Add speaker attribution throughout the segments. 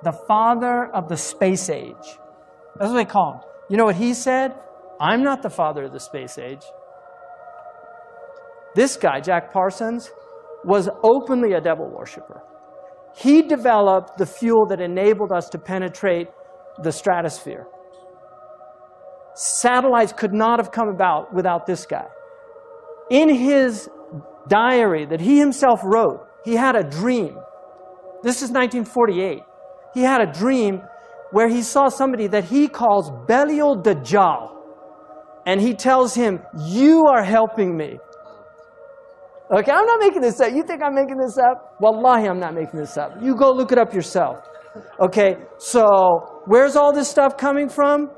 Speaker 1: the father of the space age. That's what they call him. You know what he said? I'm not the father of the space age. This guy, Jack Parsons, was openly a devil worshiper. He developed the fuel that enabled us to penetrate the stratosphere. Satellites could not have come about without this guy. In his diary that he himself wrote, he had a dream. This is 1948. He had a dream where he saw somebody that he calls Belial Dajjal. And he tells him, you are helping me. Okay, I'm not making this up. You think I'm making this up? Wallahi, I'm not making this up. You go look it up yourself. Okay, so where's all this stuff coming from?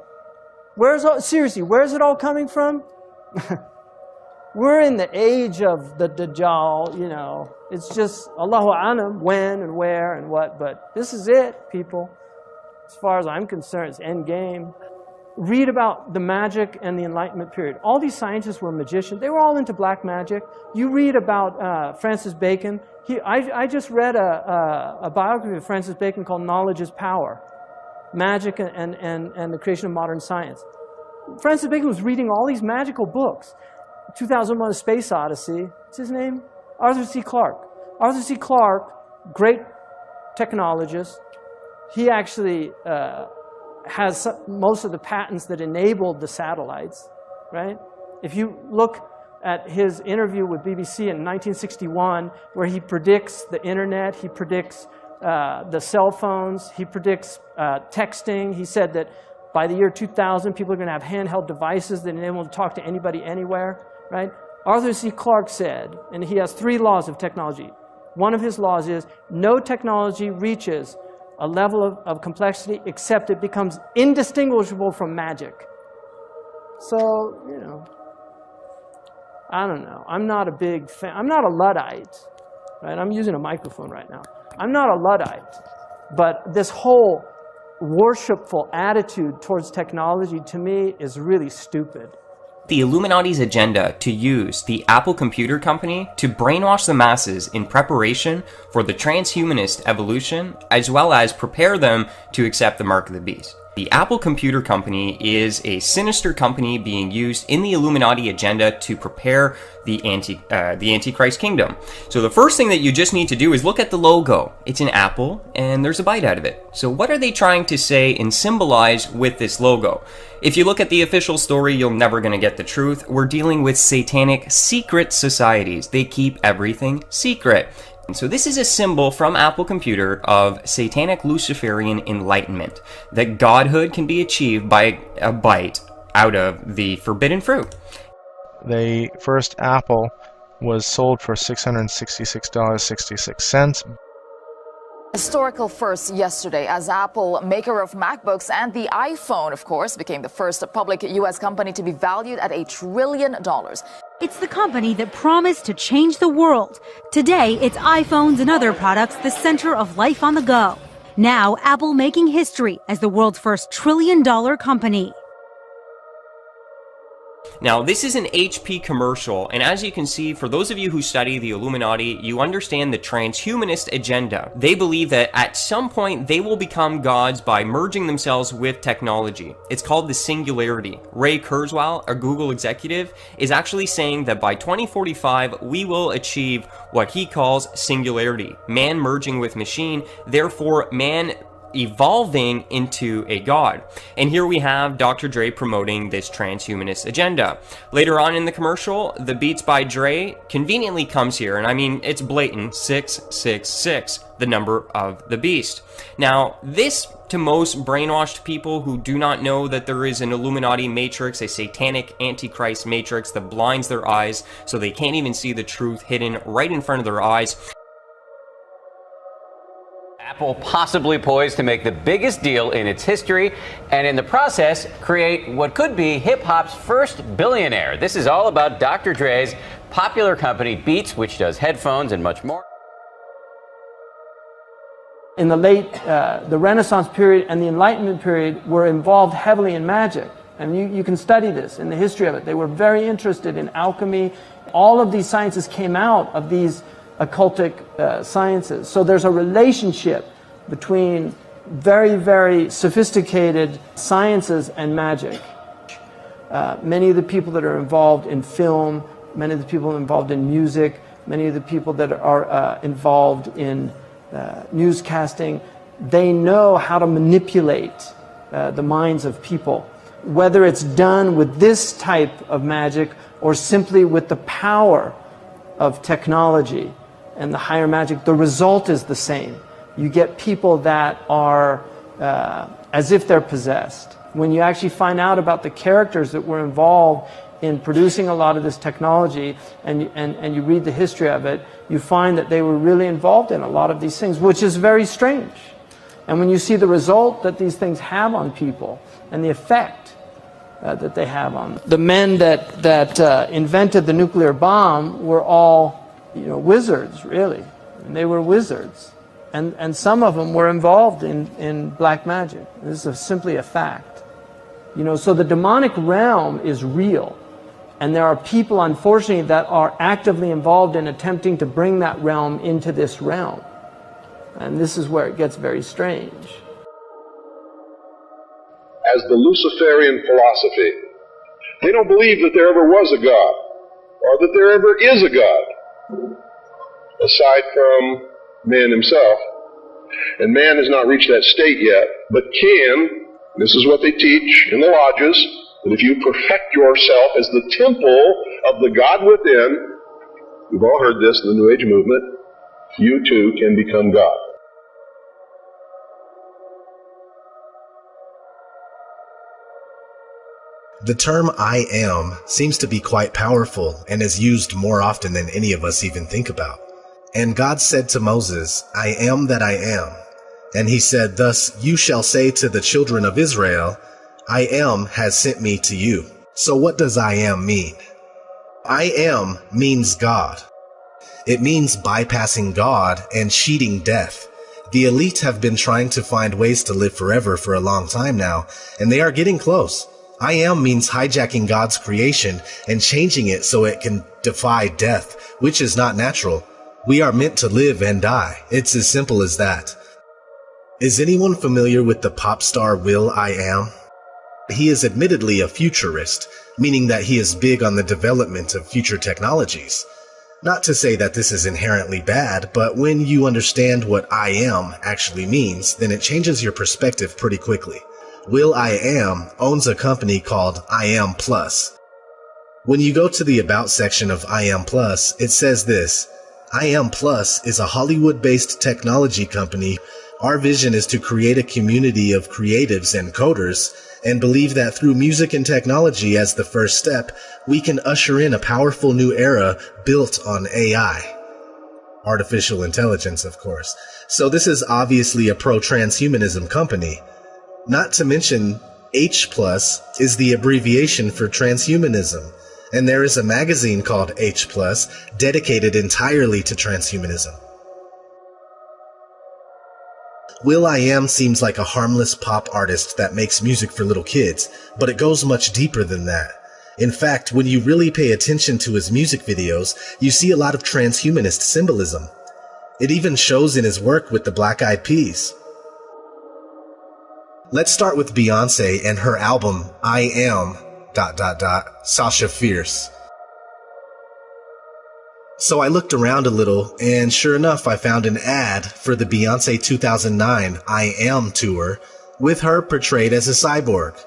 Speaker 1: Seriously, where's it all coming from? We're in the age of the Dajjal, you know. It's just Allahu A'lam, when and where and what, but this is it, people. As far as I'm concerned, it's end game. Read about the magic and the Enlightenment period. All these scientists were magicians. They were all into black magic. You read about Francis Bacon. I just read a biography of Francis Bacon called Knowledge is Power. Magic and the creation of modern science. Francis Bacon was reading all these magical books. 2001: A Space Odyssey. What's his name? Arthur C. Clarke. Arthur C. Clarke, great technologist. He actually has most of the patents that enabled the satellites, right? If you look at his interview with BBC in 1961, where he predicts the internet, he predicts the cell phones, he predicts texting. He said that by the year 2000, people are going to have handheld devices that enable them to talk to anybody anywhere, right? Arthur C. Clarke said, and he has 3 laws of technology. One of his laws is no technology reaches a level of complexity except it becomes indistinguishable from magic. So, you know, I don't know. I'm not a big fan. I'm not a Luddite, right? I'm using a microphone right now. I'm not a Luddite, but this whole worshipful attitude towards technology to me is really stupid.
Speaker 2: The Illuminati's agenda to use the Apple Computer Company to brainwash the masses in preparation for the transhumanist evolution, as well as prepare them to accept the mark of the beast. The Apple Computer Company is a sinister company being used in the Illuminati agenda to prepare the Antichrist kingdom. So the first thing that you just need to do is look at the logo. It's an apple, and there's a bite out of it. So what are they trying to say and symbolize with this logo? If you look at the official story, you're never going to get the truth. We're dealing with satanic secret societies. They keep everything secret. And so this is a symbol from Apple Computer of satanic Luciferian enlightenment, that godhood can be achieved by a bite out of the forbidden fruit.
Speaker 3: The first Apple was sold for $666.66.
Speaker 4: Historical first yesterday as Apple, maker of MacBooks and the iPhone, of course, became the first public U.S. company to be valued at $1 trillion.
Speaker 5: It's the company that promised to change the world. Today, it's iPhones and other products the center of life on the go. Now, Apple making history as the world's first $1 trillion company.
Speaker 2: Now, this is an HP commercial, and as you can see, for those of you who study the Illuminati, you understand the transhumanist agenda. They believe that at some point they will become gods by merging themselves with technology. It's called the singularity. Ray Kurzweil, a Google executive, is actually saying that by 2045 we will achieve what he calls singularity, man merging with machine, therefore man evolving into a god. And here we have Dr. Dre promoting this transhumanist agenda. Later on in the commercial, the Beats by Dre conveniently comes here, and I mean, it's blatant, 666, the number of the beast. Now, this, to most brainwashed people who do not know that there is an Illuminati matrix, a satanic antichrist matrix that blinds their eyes so they can't even see the truth hidden right in front of their eyes.
Speaker 6: Apple possibly poised to make the biggest deal in its history and in the process create what could be hip-hop's first billionaire. This is all about Dr. Dre's popular company Beats, which does headphones and much more.
Speaker 1: In the late, the Renaissance period and the Enlightenment period were involved heavily in magic. And you can study this in the history of it. They were very interested in alchemy. All of these sciences came out of these occultic sciences. So there's a relationship between very, very sophisticated sciences and magic. Many of the people that are involved in film, many of the people involved in music, many of the people that are involved in newscasting, they know how to manipulate the minds of people. Whether it's done with this type of magic or simply with the power of technology and the higher magic, the result is the same. You get people that are as if they're possessed. When you actually find out about the characters that were involved in producing a lot of this technology and you read the history of it, you find that they were really involved in a lot of these things, which is very strange. And when you see the result that these things have on people and the effect that they have on them. The men that invented the nuclear bomb were all, wizards, really. And they were wizards. And some of them were involved in black magic. This is simply a fact. So the demonic realm is real. And there are people, unfortunately, that are actively involved in attempting to bring that realm into this realm. And this is where it gets very strange.
Speaker 7: As the Luciferian philosophy, they don't believe that there ever was a God, or that there ever is a God, aside from man himself. And man has not reached that state yet, but can, this is what they teach in the lodges, that if you perfect yourself as the temple of the God within, we've all heard this in the New Age movement, you too can become God.
Speaker 8: The term I am seems to be quite powerful and is used more often than any of us even think about. And God said to Moses, I am that I am. And he said, thus you shall say to the children of Israel, I am has sent me to you. So what does I am mean? I am means God. It means bypassing God and cheating death. The elite have been trying to find ways to live forever for a long time now, and they are getting close. I am means hijacking God's creation and changing it so it can defy death, which is not natural. We are meant to live and die. It's as simple as that. Is anyone familiar with the pop star will.i.am? He is admittedly a futurist, meaning that he is big on the development of future technologies. Not to say that this is inherently bad, but when you understand what I am actually means, then it changes your perspective pretty quickly. will.i.am owns a company called I Am Plus. When you go to the About section of I Am Plus, it says this, I Am Plus is a Hollywood-based technology company. Our vision is to create a community of creatives and coders, and believe that through music and technology as the first step, we can usher in a powerful new era built on AI. Artificial intelligence, of course. So this is obviously a pro-transhumanism company. Not to mention, H+ is the abbreviation for transhumanism, and there is a magazine called H+, dedicated entirely to transhumanism. will.i.am seems like a harmless pop artist that makes music for little kids, but it goes much deeper than that. In fact, when you really pay attention to his music videos, you see a lot of transhumanist symbolism. It even shows in his work with the Black Eyed Peas. Let's start with Beyonce and her album, I Am... Sasha Fierce. So I looked around a little, and sure enough, I found an ad for the Beyonce 2009 I Am tour, with her portrayed as a cyborg.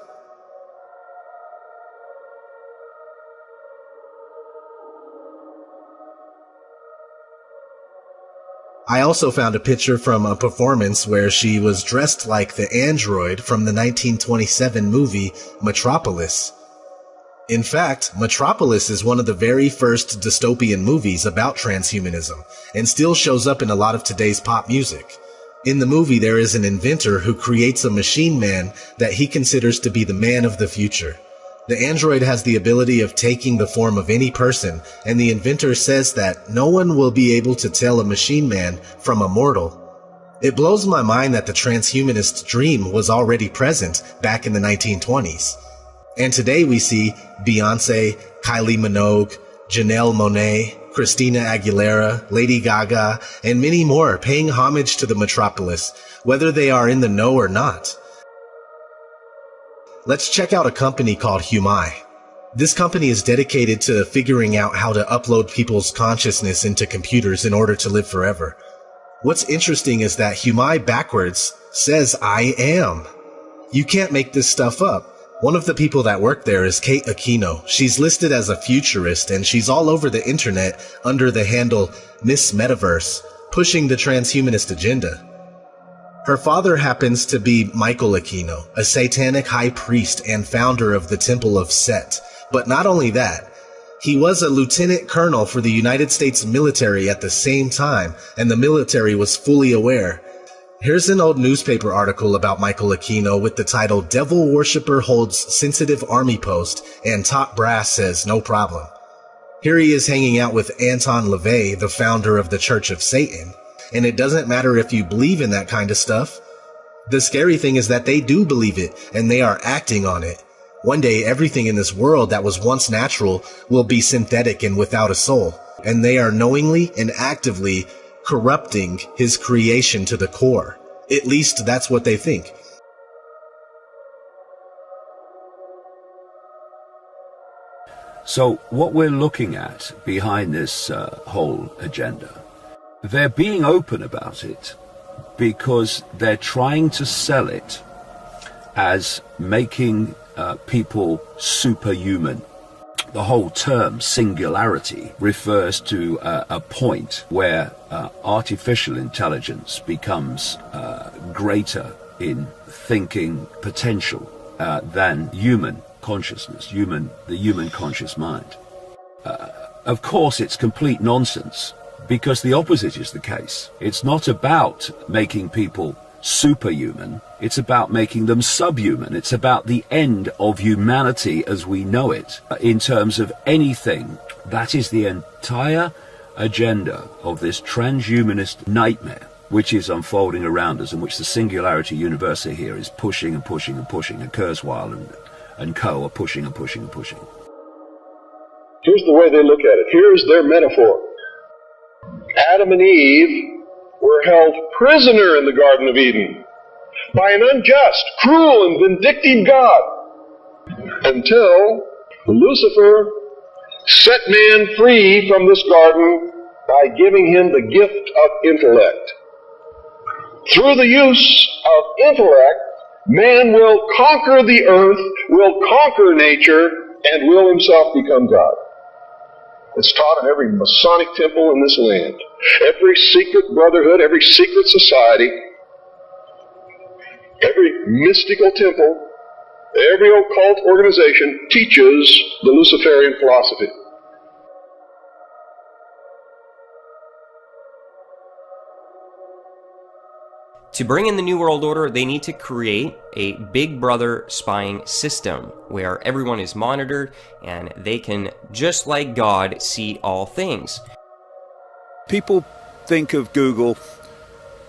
Speaker 8: I also found a picture from a performance where she was dressed like the android from the 1927 movie Metropolis. In fact, Metropolis is one of the very first dystopian movies about transhumanism, and still shows up in a lot of today's pop music. In the movie, there is an inventor who creates a machine man that he considers to be the man of the future. The android has the ability of taking the form of any person, and the inventor says that no one will be able to tell a machine man from a mortal. It blows my mind that the transhumanist dream was already present back in the 1920s. And today we see Beyonce, Kylie Minogue, Janelle Monáe, Christina Aguilera, Lady Gaga, and many more paying homage to the metropolis, whether they are in the know or not. Let's check out a company called Humai. This company is dedicated to figuring out how to upload people's consciousness into computers in order to live forever. What's interesting is that Humai backwards says I am. You can't make this stuff up. One of the people that work there is Kate Aquino. She's listed as a futurist, and she's all over the internet under the handle Miss Metaverse, pushing the transhumanist agenda. Her father happens to be Michael Aquino, a satanic high priest and founder of the Temple of Set. But not only that, he was a lieutenant colonel for the United States military at the same time, and the military was fully aware. Here's an old newspaper article about Michael Aquino with the title "Devil Worshipper Holds Sensitive Army Post and Top Brass Says No Problem." Here he is hanging out with Anton LaVey, the founder of the Church of Satan. And it doesn't matter if you believe in that kind of stuff. The scary thing is that they do believe it, and they are acting on it. One day, everything in this world that was once natural will be synthetic and without a soul. And they are knowingly and actively corrupting his creation to the core. At least that's what they think.
Speaker 9: So what we're looking at behind this whole agenda, they're being open about it because they're trying to sell it as making people superhuman. The whole term singularity refers to a point where artificial intelligence becomes greater in thinking potential than human consciousness, the human conscious mind. Of course, it's complete nonsense, because the opposite is the case. It's not about making people superhuman. It's about making them subhuman. It's about the end of humanity as we know it in terms of anything. That is the entire agenda of this transhumanist nightmare which is unfolding around us, and which the Singularity University here is pushing and pushing and pushing, and Kurzweil and co are pushing and pushing and pushing.
Speaker 7: Here's the way they look at it. Here's their metaphor. Adam and Eve were held prisoner in the Garden of Eden by an unjust, cruel, and vindictive God until Lucifer set man free from this garden by giving him the gift of intellect. Through the use of intellect, man will conquer the earth, will conquer nature, and will himself become God. It's taught in every Masonic temple in this land, every secret brotherhood, every secret society, every mystical temple, every occult organization teaches the Luciferian philosophy.
Speaker 2: To bring in the New World Order, they need to create a Big Brother spying system where everyone is monitored and they can, just like God, see all things.
Speaker 9: People think of Google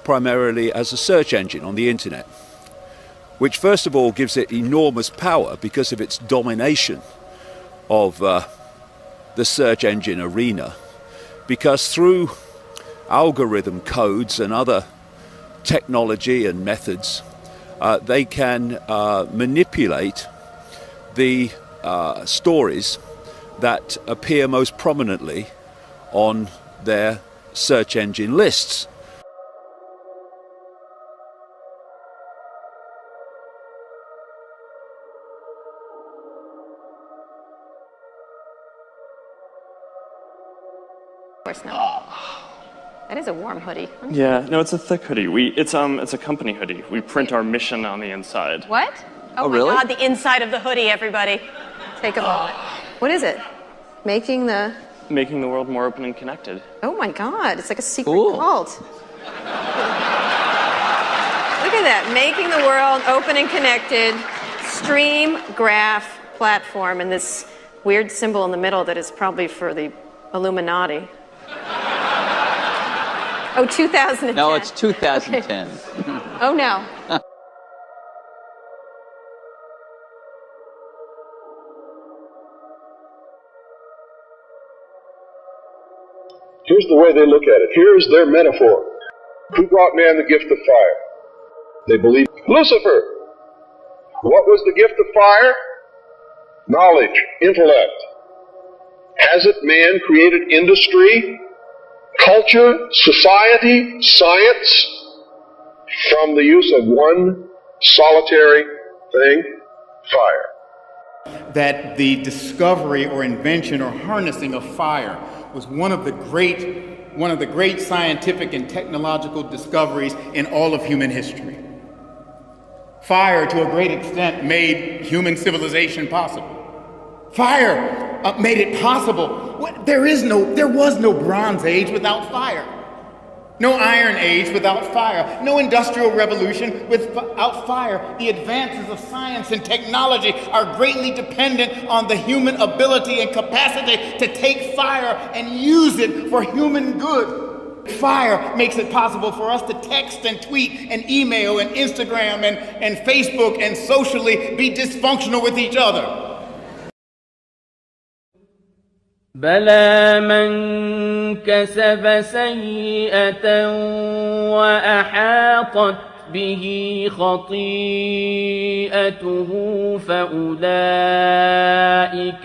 Speaker 9: primarily as a search engine on the internet, which first of all gives it enormous power because of its domination of the search engine arena, because through algorithm codes and other technology and methods, they can manipulate the stories that appear most prominently on their search engine lists.
Speaker 10: Of course not. That is a warm hoodie.
Speaker 11: Yeah, no, it's a thick hoodie. It's a company hoodie. We print our mission on the inside.
Speaker 10: What? Oh my
Speaker 11: really?
Speaker 10: God, the inside of the hoodie, everybody. Take a moment. What is it? Making the
Speaker 11: world more open and connected.
Speaker 10: Oh my God, it's like a secret cult. Look at that, making the world open and connected, stream graph platform, and this weird symbol in the middle that is probably for the Illuminati. Oh, 2010.
Speaker 12: No, it's 2010.
Speaker 10: Okay. Oh, no.
Speaker 7: Here's the way they look at it. Here's their metaphor. Who brought man the gift of fire? They believe Lucifer. What was the gift of fire? Knowledge, intellect. Hasn't man created industry, culture, society, science from the use of one solitary thing? Fire.
Speaker 12: That the discovery or invention or harnessing of fire was one of the great scientific and technological discoveries in all of human history. Fire, to a great extent, made human civilization possible. Fire made it possible. There was no Bronze Age without fire. No Iron Age without fire. No Industrial Revolution without fire. The advances of science and technology are greatly dependent on the human ability and capacity to take fire and use it for human good. Fire makes it possible for us to text and tweet and email and Instagram and Facebook and socially be dysfunctional with each other.
Speaker 13: بلى من كسب سيئة وأحاطت به خطيئته فأولئك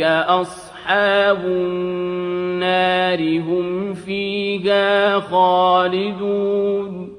Speaker 13: أصحاب النار هم فيها خالدون.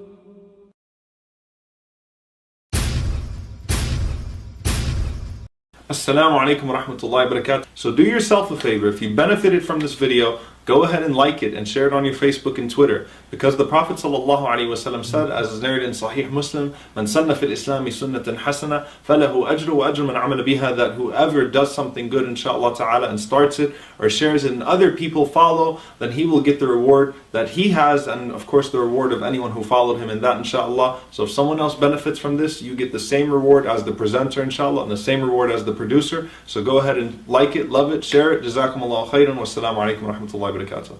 Speaker 14: Assalamu alaikum wa rahmatullahi wa barakatuh. So do yourself a favor, if you benefited from this video, go ahead and like it and share it on your Facebook and Twitter. Because the Prophet ﷺ said, as is narrated in Sahih Muslim, Man sanna fil islami sunnatan hasana, falahu ajru wa ajru man amala biha, that whoever does something good, inshaAllah ta'ala, and starts it or shares it and other people follow, then he will get the reward that he has, and of course the reward of anyone who followed him in that, inshaAllah. So if someone else benefits from this, you get the same reward as the presenter, inshaAllah, and the same reward as the producer. So go ahead and like it, love it, share it. Jazakumullahu khairan. Wassalamu alaikum wa rahmatullahi wa barakatuh.